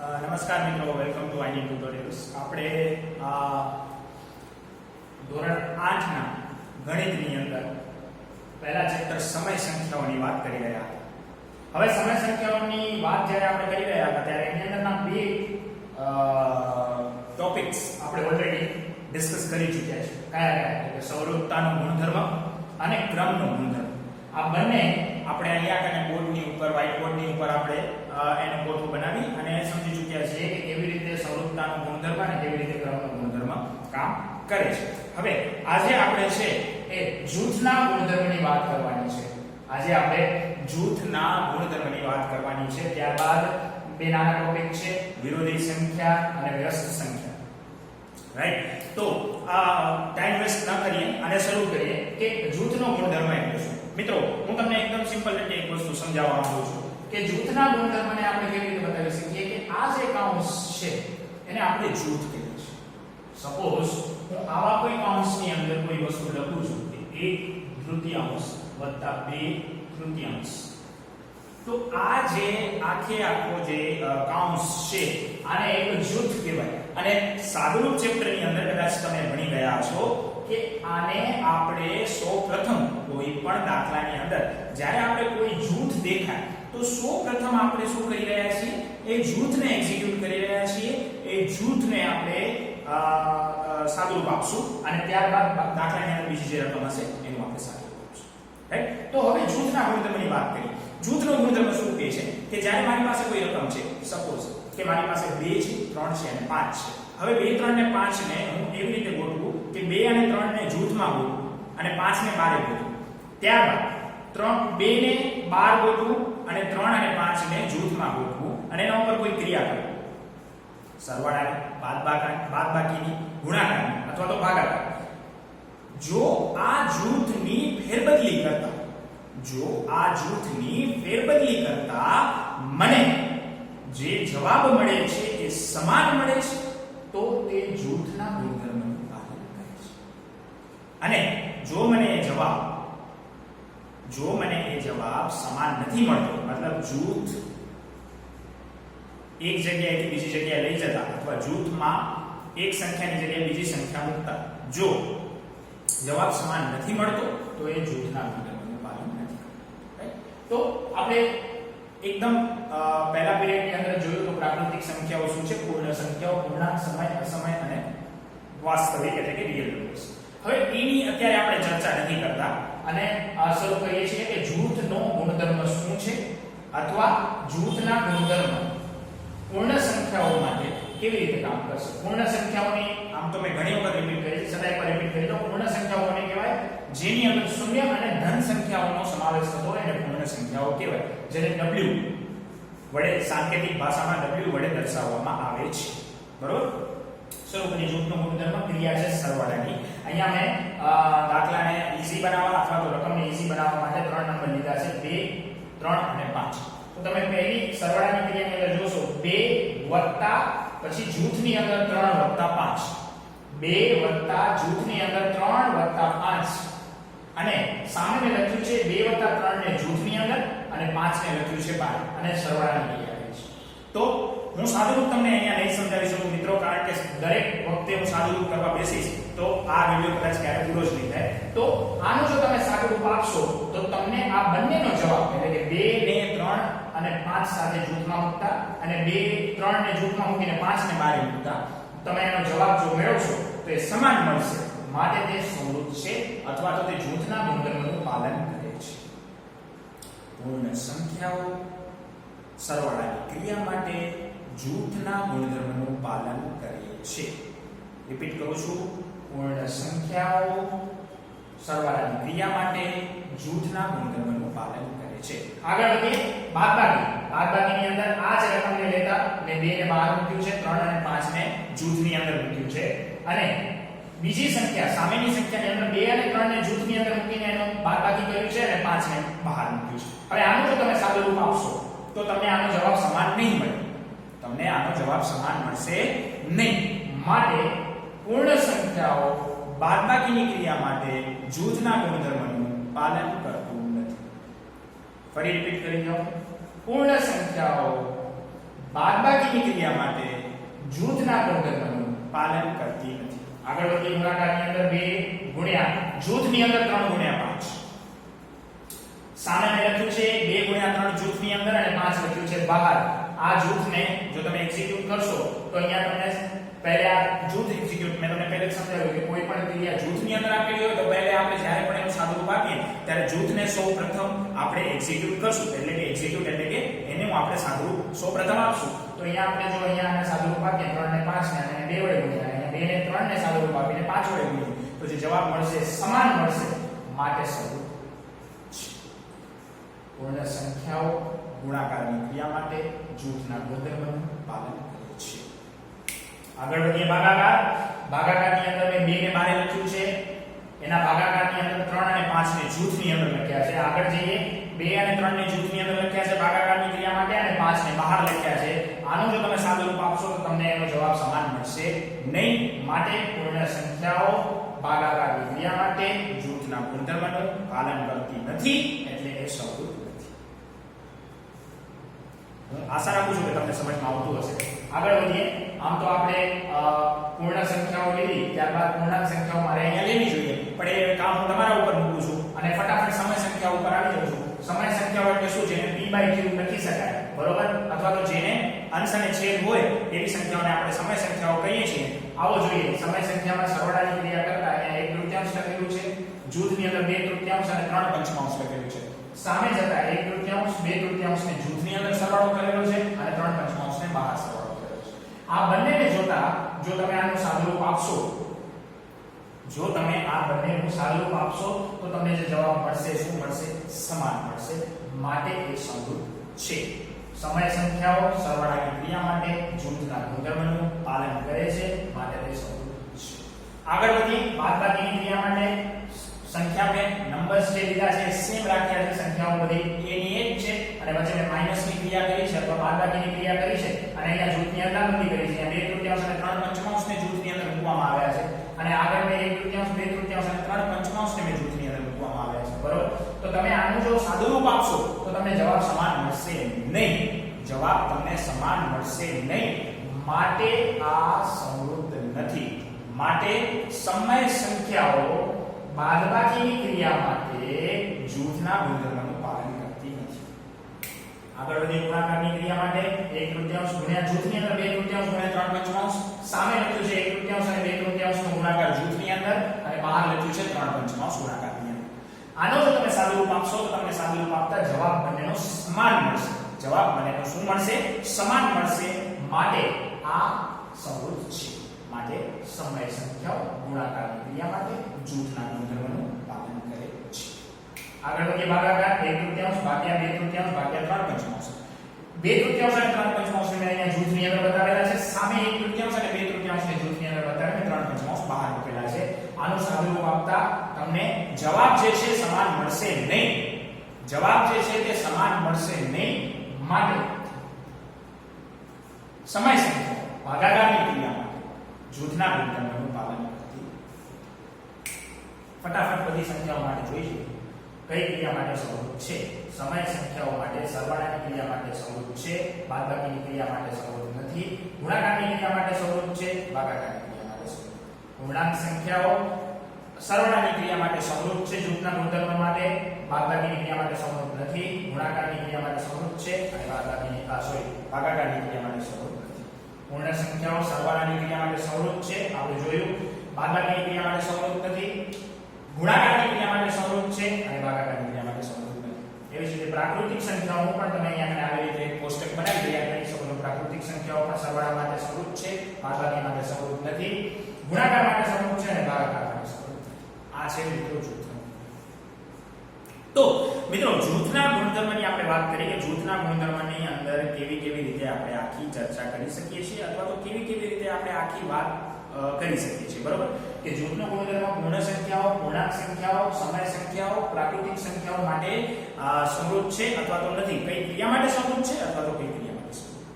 નમસ્કાર મિત્રો, welcome to આઈની tutorials. આપણે ધોરણ 8 ના ગણિતની અંદર પહેલા ચેપ્ટર સમય સંખ્યાઓની વાત કરી રહ્યા હતા. હવે સમય સંખ્યાઓની વાત જ્યારે આપણે કરી રહ્યા હતા ત્યારે એની અંદરના બે ટોપિક્સ આપણે ઓલરેડી ડિસ્કસ કરી ચૂક્યા છે. કયા એટલે સૌરભતાનો ગુણધર્મ અને ક્રમનો ગુણધર્મ. આ બંને આપણે અહીંયા કને બોર્ડની ઉપર વ્હાઇટ બોર્ડની ઉપર આપણે એનો કોઠો બનાવી અને સમજી ચૂક્યા છીએ કે કેવી રીતે સૌરભતાનો ગુણધર્મ અને કેવી રીતે ક્રમનો ગુણધર્મ કામ કરે છે. હવે આજે આપણે છે એ જૂથના ગુણધર્મની વાત કરવાની છે. આજે આપણે જૂથના ગુણધર્મની વાત કરવાની છે. ત્યારબાદ બે નાના ટોપિક છે, વિરોધી સંખ્યા અને વ્યસ્ત સંખ્યા. રાઈટ? તો ટાઈમ વેસ્ટ ન કરીએ અને શરૂ કરીએ કે જૂથનો ગુણધર્મ એટલે શું. મિત્રો, હું તમને એકદમ સિમ્પલ રીતે એક વસ્તુ સમજાવવા માંગુ છું કે જૂથના ગુણધર્મને આપણે કેવી રીતે બતાવી શકીએ કે આ જે કૌંસ છે એને આપણે જૂથ કહીએ છીએ. સપોઝ હું આવા કોઈ કૌંસની અંદર કોઈ વસ્તુ લખું છું કે 1/3 વત્તા 2/3, તો આ જે આખો જે કૌંસ છે આને એક જૂથ કહેવાય. અને સાદુરૂપ ચેપ્ટરની અંદર કદાચ તમે ભણી ગયા છો કે આને આપણે સૌપ્રથમ કોઈ પણ દાખલાની અંદર જ્યારે આપણે કોઈ જૂથ દેખાય તો સૌપ્રથમ આપણે શું કરી રહ્યા છીએ? એ જૂથને એક્ઝિક્યુટ કરી રહ્યા છીએ. એ જૂથને આપણે સાદુરૂપ આપશું અને ત્યારબાદ દાખલાની અંદર બીજી જે રકમ હશે એનું આપણે સાદુરૂપ આપશું. રાઈટ? તો હવે જૂથના ગુણધર્મની વાત કરીએ. જૂથનો ગુણધર્મ શું કહે છે કે જ્યારે મારી પાસે કોઈ રકમ છે, સપોઝ કે મારી પાસે 2 છે, 3 છે અને 5 છે. હવે 2, 3 ને 5 ને હું એવી રીતે ગોઠવું કે 2 અને 3 ને જૂથમાં ગોઠવું અને 5 ને બારે ગોઠવું. ત્યારબાદ 2 ને 12 ગોઠવું અને 3 અને 5 ને જૂથમાં ગોઠવું અને એના ઉપર કોઈ ક્રિયા કરું. સરવાળાની, બાદબાકીની, ગુણાકારની અથવા તો ભાગાકારની. જો આ જૂથની ફેરબદલી કરતા મને જે જવાબ મળે છે એ સમાન મળે છે તો તે જૂથના ગુણધર્મનું પાલન કરે છે. અને જો મને એ જવાબ સમાન નથી મળતો, મતલબ જૂથ એક જગ્યાએથી બીજી જગ્યાએ લઈ જતા અથવા જૂથમાં એક સંખ્યાની જગ્યાએ બીજી સંખ્યા મૂકતા જો જવાબ સમાન નથી મળતો તો એ જૂથના ગુણધર્મનું પાલન નથી કરતું. તો આપણે એકદમ પહેલા પીરિયડની અંદર જોયું તો પ્રાકૃતિક સંખ્યાઓ શું છે? પૂર્ણ સંખ્યાઓ, પૂર્ણાંક, સમય, અસમય અને વાસ્તવિક એટલે કે રિયલ નંબર્સ. હવે એની અત્યારે આપણે ચર્ચા નથી કરતા અને શરૂ કરીએ છીએ કે જૂથનો ગુણધર્મ શું છે અથવા જૂથના ગુણધર્મ પૂર્ણ સંખ્યાઓ માટે કેવી રીતે કામ કરશે. પૂર્ણ સંખ્યાઓની આમ તો મેં ઘણી વખત રિપીટ કરી છે, સદાય પર રિપીટ કરી દો. પૂર્ણ સંખ્યાઓ કોને કહેવાય? જેની અંદર શૂન્ય અને ધન સંખ્યાઓનો સમાવેશ થતો હોય એને પૂર્ણ સંખ્યાઓ કહેવાય. જેને w વડે સાંકેતિક ભાષામાં w વડે દર્શાવવામાં આવે છે. બરોબર? શરૂ કરીએ. જૂથનો ગુણધર્મ ક્રિયા છે સરવાળાની. અહીંયા મેં દાખલાને ઈઝી બનાવવા અથવા તો રકમને ઈઝી બનાવવા માટે 3 નંબર લીધા છે, 2, 3 અને 5. તો તમે પહેલી સરવાળાની ક્રિયાની અંદર જોશો 2 વત્તા પછી જૂથની અંદર 3 વત્તા 5, 2 વત્તા જૂથની અંદર 3 વત્તા 5 અને સામે મેં લખ્યું છે 2 વત્તા 3 ને જૂથની અંદર અને 5 ને લખ્યું છે બહાર અને સરવાળાની ક્રિયા છે. તો હું સાદુરૂપ તમને અહીંયા નહીં સમજાવી શકું મિત્રો, કારણ કે દરેક વખતે હું સાદુરૂપ કરવા બેસીશ તો આ વિડિયો કદાચ ક્યારે પૂરો જ નહીં થાય. તો આનો જો તમે સાદુરૂપ આપશો તો તમને આ બંનેનો જવાબ એટલે કે 2 ને 3 અને 5 સાથે જૂથમાં મૂકતા અને 2, 3 ને જૂથમાં મૂકીને 5 ને બહાર મૂકતા તમે એનો જવાબ જો મેળવશો તો એ સમાન મળશે. માટે તે સમૃદ્ધ છે અથવા તો તે જૂથના ગુણધર્મનું પાલન કરે છે. પૂર્ણ સંખ્યાઓ સરવાળાની ક્રિયા માટે જૂથના ગુણધર્મનું પાલન કરે છે. રિપીટ કરું છું. પૂર્ણ સંખ્યાઓ સરવાળાની ક્રિયા માટે જૂથના ગુણધર્મનું પાલન કરે છે. આગળ વધીએ. બાદબાકીની અંદર આ જ રકમને લેતા મેં 2 ને બહાર મૂક્યું છે, 3 અને 5 ને જૂથની અંદર મૂક્યું છે અને બીજી સંખ્યા સામેની સંખ્યાની અંદર 2 અને 3 ને જૂથની અંદર મૂકીને એનો બાદબાકી કર્યું છે અને 5 ને બહાર મૂક્યું છે. હવે આનું જો તમે સાદુરૂપ આપશો તો તમને આનો જવાબ સમાન નહીં મળે. તમને આનો જવાબ સમાન મળશે નહીં. માટે પૂર્ણ સંખ્યાઓ બાદબાકીની ક્રિયા માટે જૂથના ગુણધર્મનું પાલન કરતું નથી. ફરી રિપીટ કરી દો. પૂર્ણ સંખ્યાઓ બાદબાકીની ક્રિયા જૂથના ગુણધર્મનું પાલન કરતી નથી. આગળ વધીએ. ગુણાકારની અંદર 2 ગુણ્યા જૂથની અંદર 3 ગુણ્યા 5. સામે મેં લખ્યું છે 2 ગુણ્યા 3 જૂથની અંદર અને 5 લખ્યું છે બહાર. આ જૂથને જો તમે એક્ઝિક્યુટ કરશો તો અહીંયા તમને પહેલા જૂથ એક્ઝિક્યુટ મેં તમને પહેલા જ સમજાવ્યું કે કોઈ પણ ક્રિયા જૂથની અંદર આપેલી હોય તો પહેલા આપણે જ્યારે પણ એનું સાદુરૂપ આપીએ ત્યારે જૂથને સૌપ્રથમ આપણે એક્ઝિક્યુટ કરશું. એટલે કે એક્ઝિક્યુટ એટલે કે એનું આપણે સાદુરૂપ સૌપ્રથમ આપશું. તો અહીંયા આપણે જો અહીંયા સાદુરૂપ આપીએ 3 ને 5 ને અને 2 વડે ગુણ્યા અને 2 ને 3 ને સાદુરૂપ આપીને 5 વડે ગુણીએ તો જે જવાબ મળશે સમાન મળશે. માટે સાદુરૂપ પૂર્ણ સંખ્યાઓ ગુણાકારની ક્રિયા માટે જૂથના ગુણધર્મનું પાલન કરે છે. આગળ વધીએ. ભાગાકાર. ભાગાકારની અંદર મેં 2 ને 12 લખ્યું છે. એના ભાગાકારની અંદર 3 અને 5 ને જૂથની અંદર લખ્યા છે. આગળ જઈએ. 2 અને 3 ને જૂથની અંદર લખ્યા છે ભાગાકારની ક્રિયા માટે અને 5 ને બહાર લખ્યા છે. આનું જો તમે સાદુરૂપ આપશો તો તમને એનો જવાબ સમાન મળશે નહીં. માટે પૂર્ણ સંખ્યાઓ ભાગાકારની ક્રિયા માટે જૂથના ગુણધર્મનું પાલન કરતી નથી. એટલે એ સાદુરૂપ નથી. હું આશા રાખું છું કે તમને સમજમાં આવતું હશે. આગળ વધીએ. આમ તો આપણે પૂર્ણ સંખ્યાઓ લીધી, ત્યારબાદ પૂર્ણાંક સંખ્યાઓ મારે અહીંયા લેવી જોઈએ, પણ એ કામ હું તમારા ઉપર મૂકું છું અને ફટાફટ સમય સંખ્યાઓ ઉપર આવી જાઉં છું. સમય સંખ્યાઓ એટલે શું? જેને p/q લખી શકાય, બરોબર? અથવા તો જેને અંશ અને છેદ હોય એવી સંખ્યાઓને આપણે સમય સંખ્યાઓ કહીએ છીએ. આવો જોઈએ. સમય સંખ્યામાં સરવાળાની ક્રિયા કરતા અહીંયા 1/3 લખેલું છે, જૂથની અંદર 2/3 અને 3/5 લખેલું છે. સામે જતા 1/3 2/3 ને જૂથની અંદર સરવાળો કરેલો છે અને 3/5 ને બહાર સરવાળો કરેલો છે. આ બંનેને જોતા જો તમે આનું સાદુરૂપ આપશો, જો તમે આ બંનેનું સાદુરૂપ આપશો તો તમને જે જવાબ મળશે શું મળશે? સમાન મળશે. માટે એ સાદુરૂપ છે. સમય સંખ્યાઓ સરવાળાની ક્રિયા માટે જૂથના ગુણધર્મનું પાલન કરે છે. માટે તે સાદુરૂપ છે. આગળ વધીએ. બાદબાકીની ક્રિયા માટે સંખ્યા મેં નંબર્સ જે લીધા છે સેમ રાખ્યા છે. સંખ્યાઓ બધી a ની એક છે અને વચ્ચે મેં માઈનસની ક્રિયા કરી છે અથવા બાદબાકીની ક્રિયા કરી છે અને અહીંયા જૂથની અદલાબદલી કરી છે. અહીંયા 2/3 અને 3/5 ને જૂથની અંદર મૂકવામાં આવ્યા છે અને આગળ મેં 1/3 2/3 અને 3/5 ને મેં જૂથની અંદર મૂકવામાં આવ્યા છે, બરોબર? તો તમે આનું જો સાદુરૂપ આપશો તો તમને જવાબ સમાન મળશે નહીં. જવાબ તમને સમાન મળશે નહીં. માટે આ સમૃદ્ધ નથી. માટે સમય સંખ્યાઓ બાદબાકીની ક્રિયા માટે જૂથના ગુણધર્મનું પાલન કરતી નથી. આગળ વધીએ. ગુણાકારની ક્રિયા માટે 1/3 ગુણ્યા જૂથની અંદર 2/3 ગુણ્યા 3/5. સામે લખ્યું છે 1/3 અને 2/3 નો ગુણાકાર જૂથની અંદર અને બહાર લખ્યું છે 3/5 ગુણાકારની અંદર. આનો જો તમે સાદુરૂપ આપશો તો તમને સાદુરૂપ આપતા જવાબ બંનેનો સમાન મળશે. જવાબ બંનેનો શું મળશે? સમાન મળશે. માટે આ સમૃદ્ધ છે. માટે સમય સંખ્યાઓ ગુણાકારની ક્રિયા માટે જૂથના ગુણધર્મનું પાલન કરે છે. આગળ વધીએ. ભાગાકાર 1/3 ભાગ્યા 2/3 ભાગ્યા 3/5. 2/3 અને 3/5 ને અહીંયા જૂથની અંદર બતાવેલા છે. સામે 1/3 અને 2/3 ને જૂથની અંદર બતાવીને 3/5 બહાર મૂકેલા છે. આનું સાદુરૂપ આપતા તમને જવાબ જે છે સમાન મળશે નહીં. જવાબ જે છે તે સમાન મળશે નહીં. માટે સમય સંખ્યાઓ ભાગાકારની ક્રિયા માટે જૂથના ગુણધર્મનું પાલન કરતી. ફટાફટ બધી સંખ્યાઓ માટે જોઈશું કઈ ક્રિયા માટે સમૃદ્ધ છે. સમય સંખ્યાઓ માટે સરવાળાની ક્રિયા માટે સમૃદ્ધ છે, બાદબાકીની ક્રિયા માટે સમૃદ્ધ નથી, ગુણાકારની ક્રિયા માટે સમૃદ્ધ છે, ભાગાકારની ક્રિયા માટે સમૃદ્ધ. પૂર્ણાંક સંખ્યાઓ સરવાળાની ક્રિયા માટે સમૃદ્ધ છે જૂથના ગુણધર્મ માટે, બાદબાકીની ક્રિયા માટે સમૃદ્ધ નથી, ગુણાકારની ક્રિયા માટે સમૃદ્ધ છે અને ભાગાકારની ક્રિયા માટે સમૃદ્ધ નથી. પૂર્ણ સંખ્યાઓ સરવાળાની ક્રિયા માટે સમૃદ્ધ છે, આપણે જોયું. બાદબાકીની ક્રિયા માટે સમૃદ્ધ નથી, ગુણાકારની ક્રિયા માટે સમૃદ્ધ છે અને ભાગાકારની ક્રિયા માટે સમૃદ્ધ નથી. એવી જ રીતે પ્રાકૃતિક સંખ્યાઓ પણ તમે અહીંયા આવી રીતે એક કોષ્ટક બનાવી તૈયાર કરી શકો છો. પ્રાકૃતિક સંખ્યાઓ પણ સરવાળા માટે સમૃદ્ધ છે, બાદબાકી માટે સમૃદ્ધ નથી, ગુણાકાર માટે સમૃદ્ધ છે અને ભાગાકાર માટે સમૃદ્ધ નથી. આ છે મિત્રો જૂથનો. તો મિત્રો જૂથના ગુણધર્મની આપણે વાત કરી કે જૂથના ગુણધર્મની અંદર કેવી કેવી રીતે આપણે આખી ચર્ચા કરી શકીએ છીએ અથવા તો કેવી કેવી રીતે આપણે આખી વાત કરી શકીએ છીએ, બરોબર? કે જૂથનો ગુણધર્મ પૂર્ણ સંખ્યાઓ, પૂર્ણાંક સંખ્યાઓ, સમય સંખ્યાઓ, પ્રાકૃતિક સંખ્યાઓ માટે સમૃદ્ધ છે અથવા તો નથી. કઈ ક્રિયા માટે સમૃદ્ધ છે અથવા તો કઈ ક્રિયા માટે સમૃદ્ધ.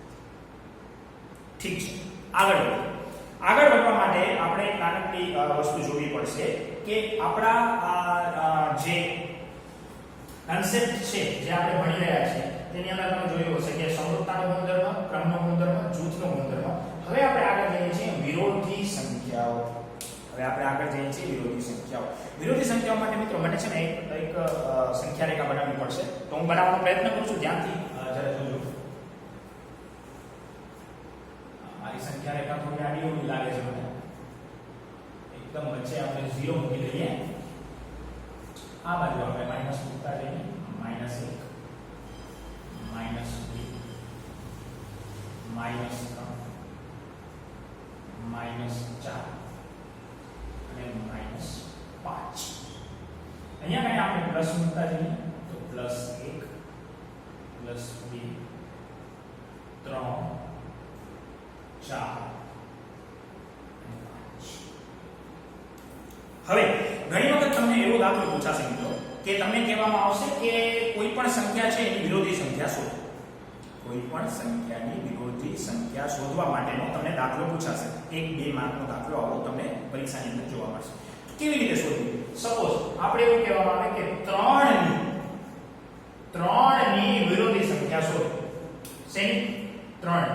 ઠીક છે, આગળ વધીએ. આગળ વધવા માટે આપણે એક નાનકડી વસ્તુ જોવી પડશે કે આપણા જે કન્સેપ્ટ છે જે આપણે ભણી રહ્યા છીએ તેની અંદર તમે જોયું હશે કે સમૃદ્ધતાનો ગુણધર્મ, ક્રમનો ગુણધર્મ, જૂથનો ગુણધર્મ. હવે આપણે હવે આપણે આગળ જઈએ છીએ વિરોધી સંખ્યાઓ. વિરોધી સંખ્યાઓ માટે મિત્રો મને છે ને એક સંખ્યા રેખા બનાવવી પડશે. તો હું બનાવવાનો પ્રયત્ન કરું છું. ધ્યાનથી જરા જોજો. મારી સંખ્યા રેખા થોડી આડી ઊંડી લાગે છે મને. એકદમ વચ્ચે આપણે 0 મૂકી દઈએ. આ બાજુ આપણે માઈનસ મૂકતા જઈએ. -1 -2 -3 -4 અને -5. અહીંયા કઈ આપણે પ્લસ મૂકતા જઈએ તો +1 +2 3 4 હવે ઘણી વખત તમને એવો દાખલો પૂછાશે મિત્રો કે તમને કહેવામાં આવશે કે કોઈ પણ સંખ્યા છે એની વિરોધી સંખ્યા શોધો. કોઈ પણ સંખ્યાની વિરોધી સંખ્યા શોધવા માટેનો તમને દાખલો પૂછાશે. 1-2 માર્કનો દાખલો આવો તમને પરીક્ષાની અંદર જોવા મળશે. કેવી રીતે શોધવું? સપોઝ આપણે એવું કહેવામાં આવે કે 3 ની વિરોધી સંખ્યા શોધો. શેની? 3.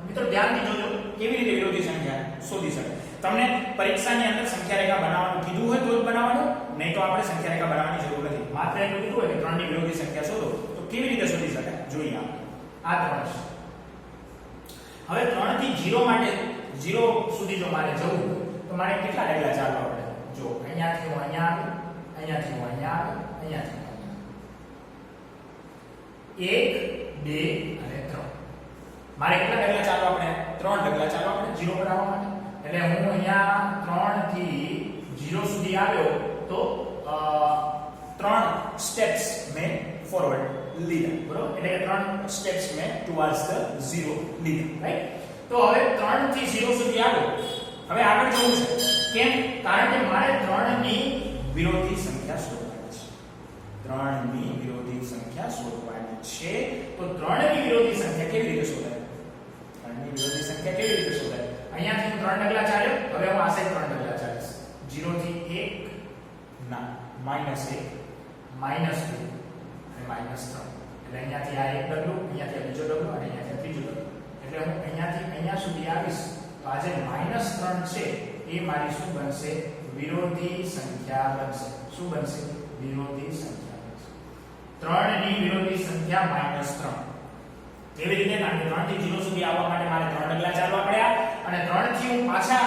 મિત્રો ધ્યાનથી જોજો કેવી રીતે વિરોધી સંખ્યા શોધી શકાય. તમને પરીક્ષાની અંદર સંખ્યા રેખા બનાવવાનું કીધું હોય તો જ બનાવવાનું, નહીં તો આપણે સંખ્યા રેખા બનાવવાની જરૂર નથી. માત્ર એટલું કીધું હોય કે 3 ની વિરોધી સંખ્યા શોધો તો કેવી રીતે શોધી શકાય જોઈએ આપણે. આ 3 છે. હવે 3 થી 0 માટે 0 સુધી જો મારે જવું તો મારે કેટલા ડગલા ચાલવા પડે? જો અહીંયાથી હું અહીંયા આવું, અહીંયાથી હું અહીંયા આવું, અહીંયાથી હું અહીંયા 1 2 અને 3. મારે કેટલા ડગલા ચાલવા પડે? 3 ડગલા ચાલવા પડે 0 પર આવવા માટે. એટલે હું અહીંયા 3 થી 0 સુધી આવ્યો તો 3 સ્ટેપ્સ મેં ફોરવર્ડ લીધા. બરોબર? એટલે કે 3 સ્ટેપ્સ મેં ટુવર્ડ્સ ધ 0 લીધા. રાઈટ? તો હવે 3 થી 0 સુધી આવ્યો. હવે આગળ જવું છે. કેમ? કારણ કે મારે 3 ની વિરોધી સંખ્યા શોધવાની છે. 3 ની વિરોધી સંખ્યા શોધવાની છે. તો 3 ની વિરોધી સંખ્યા કેવી રીતે શોધાય? 3 ની વિરોધી સંખ્યા કેવી રીતે શોધાય? અહીંયાથી હું 3 ડગલા ચાલ્યો. હવે હું આ સાઈડ 3 ડગલા ચાલીશ. 0 થી 1 ના -1 -2 અને -3. એટલે અહીંયાથી આ એક ડગલું, અહીંયાથી આ બીજો ડગલું અને અહીંયાથી આ ત્રીજો ડગલું. એટલે હું અહીંયાથી અહીંયા સુધી આવીશ તો આ જે -3 છે એ મારી શું બનશે? વિરોધી સંખ્યા બનશે. શું બનશે? વિરોધી સંખ્યા બનશે. 3 ની વિરોધી સંખ્યા -3. કેવી રીતે? કારણ કે 3 થી 0 સુધી આવવા માટે મારે 3 ડગલા ચાલવા પડ્યા અને 0 થી હું પાછા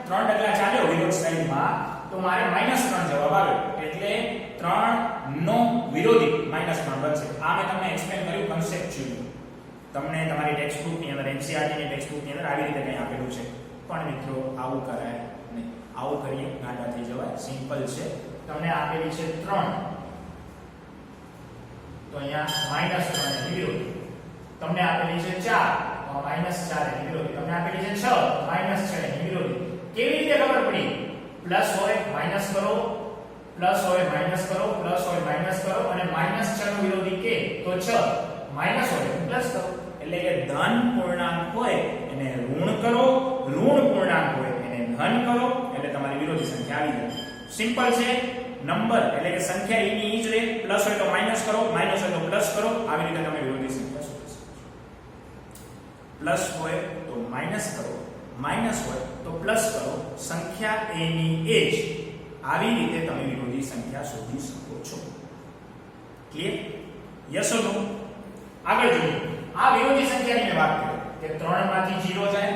3 ડગલા ચાલ્યો વિરોધ સાઈડમાં તો મારે -3 જવાબ આવ્યો. એટલે 3 નો વિરોધી -3 બનશે. આ મેં તમને એક્સપ્લેન કર્યું કન્સેપ્ચ્યુઅલી. તમને તમારી ટેક્સ્ટ બુક ની અંદર એનસીઈઆરટી ની ટેક્સ્ટ બુક ની અંદર આવી રીતે કંઈ આપેલું છે. પણ મિત્રો આવું કરાય નહીં. આવું કરીએ ગાંડા થઈ જવાય. સિમ્પલ છે. તમને આપેલી છે 3 તો અહીંયા -3 એની વિરોધી. તમને આપેલી છે 4 તો -4 એની વિરોધી. તમને આપેલી છે 6 -6 એની વિરોધી. કેવી રીતે ખબર પડી? પ્લસ હોય માઈનસ કરો, પ્લસ હોય માઈનસ કરો, પ્લસ હોય માઈનસ કરો અને -6 નો વિરોધી કે તો 6, માઈનસ હોય પ્લસ કરો. એટલે કે ધન પૂર્ણાંક હોય એને ઋણ કરો, ઋણ પૂર્ણાંક હોય એને ધન કરો. એટલે તમારી વિરોધી સંખ્યા આવી જાય. સિમ્પલ છે. નંબર એટલે કે સંખ્યા એની ઈ જ રહે. પ્લસ હોય તો માઈનસ કરો, માઈનસ હોય તો પ્લસ કરો. આવી રીતે તમે વિરોધી સંખ્યા શોધી શકો છો. પ્લસ હોય તો માઈનસ કરો, માઈનસ હોય તો પ્લસ કરો. સંખ્યા એની એ જ. આવી રીતે તમે વિરોધી સંખ્યા શોધી શકો છો. ક્લિયર? યસ ઓર નો? આગળ જોઈએ. આ વિરોધી સંખ્યાની મેં વાત કરી કે 3 માંથી 0 જાય,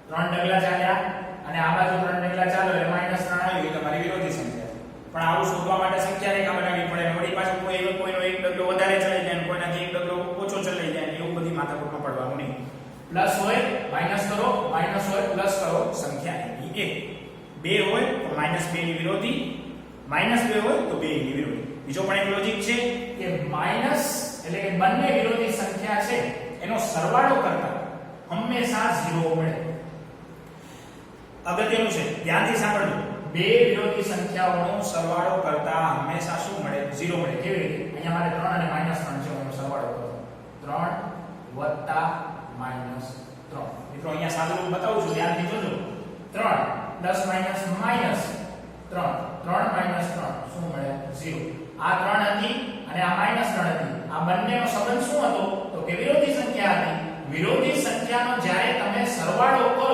3 ડગલા ચાલ્યા અને આ બાજુ 3 ડગલા ચાલો એટલે -3 આવી ગયું તમારી વિરોધી સંખ્યા. પણ આવું શોધવા માટે સંખ્યા રેખા બનાવવી પડે. વળી પાછું કોઈનો એક ડગલો વધારે ચલાઈ જાય, કોઈનાથી એક ડગલો ઓછો ચલાઈ જાય, એવું બધી માથાકૂટમાં પડવાનું નહીં. પ્લસ હોય માઈનસ કરો, માઈનસ હોય પ્લસ કરો. સંખ્યા એની એક. 2 હોય તો -2 ની વિરોધી, -2 હોય તો 2 ની વિરોધી. બીજો પણ એક લોજિક છે કે માઈનસ એટલે કે બંને વિરોધી સંખ્યા છે એનો સરવાળો કરતા હંમેશા 0 મળે. અગત્યનું છે, ધ્યાનથી સાંભળજો. બે વિરોધી સંખ્યાઓનો સરવાળો કરતા હંમેશા શું મળે? 0 મળે. કેવી રીતે? અહીંયા મારે 3 અને -3 છે, એનો સરવાળો કરો. 3 વત્તા -3. મિત્રો અહીંયા સાદું રૂપ બતાવું છું, ધ્યાનથી જોજો. 3 પ્લસ માઈનસ માઈનસ 3, 3 -3 શું મળે? 0. આ 3 હતી અને આ -3 હતી. આ બંનેનો સંબંધ શું હતો? તો કે વિરોધી સંખ્યા હતી. વિરોધી સંખ્યાનો જ્યારે તમે સરવાળો કરો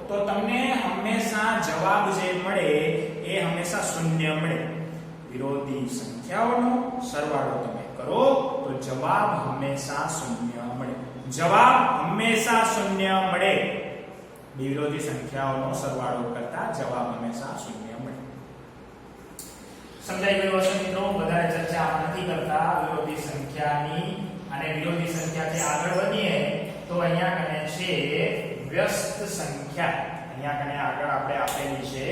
તો તમને જવાબ જે મળે એ હંમેશા શૂન્ય મળે. વિરોધી સંખ્યાઓનો સરવાળો તમે કરો તો જવાબ હંમેશા શૂન્ય મળે. જવાબ હંમેશા શૂન્ય મળે. વિરોધી સંખ્યાઓનો સરવાળો કરતા જવાબ હંમેશા શૂન્ય મળે. સમજાઈ ગયું હશે મિત્રો? વધારે ચર્ચા નથી કરતા વિરોધી સંખ્યાની. અને વિરોધી સંખ્યાથી આગળ વધીએ તો અહીંયા કને છે વ્યસ્ત સંખ્યા. અહીંયા કને આગળ આપણે આપેલી છે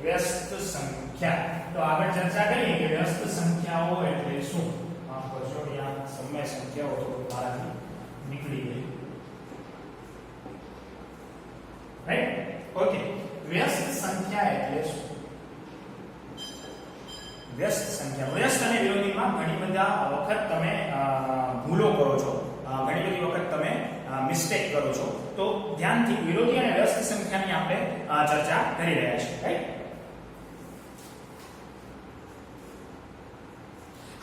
વ્યસ્ત સંખ્યા. તો આગળ ચર્ચા કરીએ કે વ્યસ્ત સંખ્યાઓ એટલે શું. માફ કરજો, અહીંયા સમય સંખ્યાઓ થોડું મારાથી નીકળી ગઈ. રાઈટ? ઓકે. વ્યસ્ત સંખ્યા એટલે શું? વ્યસ્ત સંખ્યા. વ્યસ્ત અને વિરોધીમાં ઘણી બધા વખત તમે ભૂલો કરો છો, ઘણી બધી વખત તમે મિસ્ટેક કરો છો. તો ધ્યાનથી વિરોધી અને વ્યસ્ત સંખ્યાની આપણે ચર્ચા કરી રહ્યા છીએ. રાઈટ?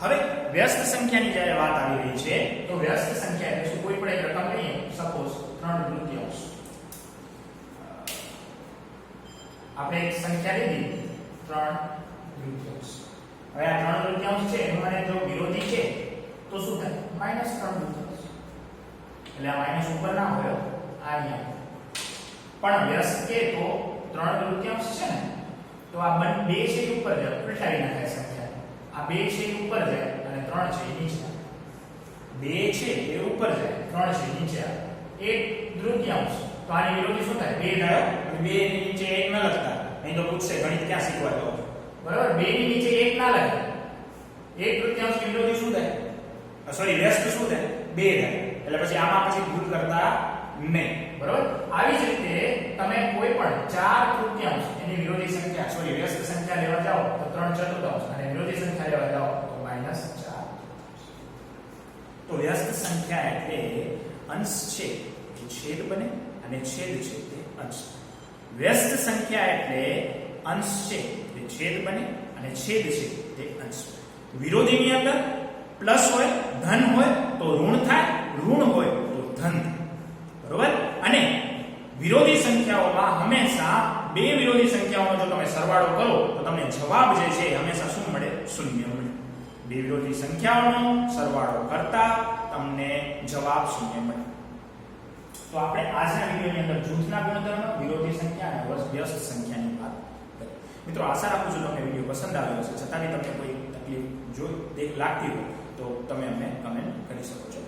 હવે વ્યસ્ત સંખ્યાની જ્યારે વાત આવી રહી છે તો વ્યસ્ત સંખ્યા એટલે શું? કોઈ પણ એક રકમ લઈએ, સપોઝ 3/4. આપણે એક સંખ્યા લીધી 3/4. હવે આ 3/4 છે એનું મને જો વિરોધી છે તો શું થાય? -3/4. એટલે આ માઈનસ ઉપર ના હોય, આ અહીંયા. પણ વ્યસ્ત કે તો 3/4 છે ને, તો આ બે છે એ ઉપર જાય, ઉલટાવી નાખાય સંખ્યા. આ 2 છે એ ઉપર જાય અને 3 છે એ નીચે આવે. 2 છે એ ઉપર જાય, 3 છે એ નીચે આવે. 1/3 તો આની વિરોધી શું થાય? 2 થાય. અને 2 ની નીચે 1 ન લખતા. અહીં તો પૂછશે ગણિત ક્યાં શીખવા તો બરાબર. 2 ની નીચે 1 ના લખાય. 1/3 ની વિરોધી શું થાય? સોરી, વ્યસ્ત શું થાય? 2 થાય. એટલે પછી આમાં પછી ભૂલ કરતા નહીં. બરાબર? આવી જ રીતે તમે કોઈ પણ 4/3 એની વિરોધી સંખ્યા, સોરી, વ્યસ્ત સંખ્યા લેવા જાઓ તો 3/4 અને વિરોધી સંખ્યા લેવા જાઓ તો -4. તો વ્યસ્ત સંખ્યા એટલે અંશ છે એ છેદ બને અને છેદ છે તે અંશ. વ્યસ્ત સંખ્યા એટલે અંશ છે તે છેદ બને અને છેદ છે તે અંશ. વિરોધીની અંદર પ્લસ હોય, ધન હોય તો ઋણ થાય, ઋણ હોય તો ધન થાય. બરોબર? અને વિરોધી સંખ્યાઓમાં હંમેશા બે વિરોધી સંખ્યાઓનો જો તમે સરવાળો કરો તો તમને જવાબ જે છે હંમેશા શું મળે? શૂન્ય મળે. બે વિરોધી સંખ્યાઓનો સરવાળો કરતા તમને જવાબ શૂન્ય મળે. તો આપણે આજના વિડિયોની અંદર જૂથના ગુણધર્મો, વિરોધી સંખ્યા અને વ્યસ્ત સંખ્યાની વાત કરી. મિત્રો, આશા રાખું છું તમને વિડિયો પસંદ આવ્યો હશે. છતાં તમને કોઈ તકલીફ જો લાગતી હોય તો તમે અમને કમેન્ટ કરી શકો છો.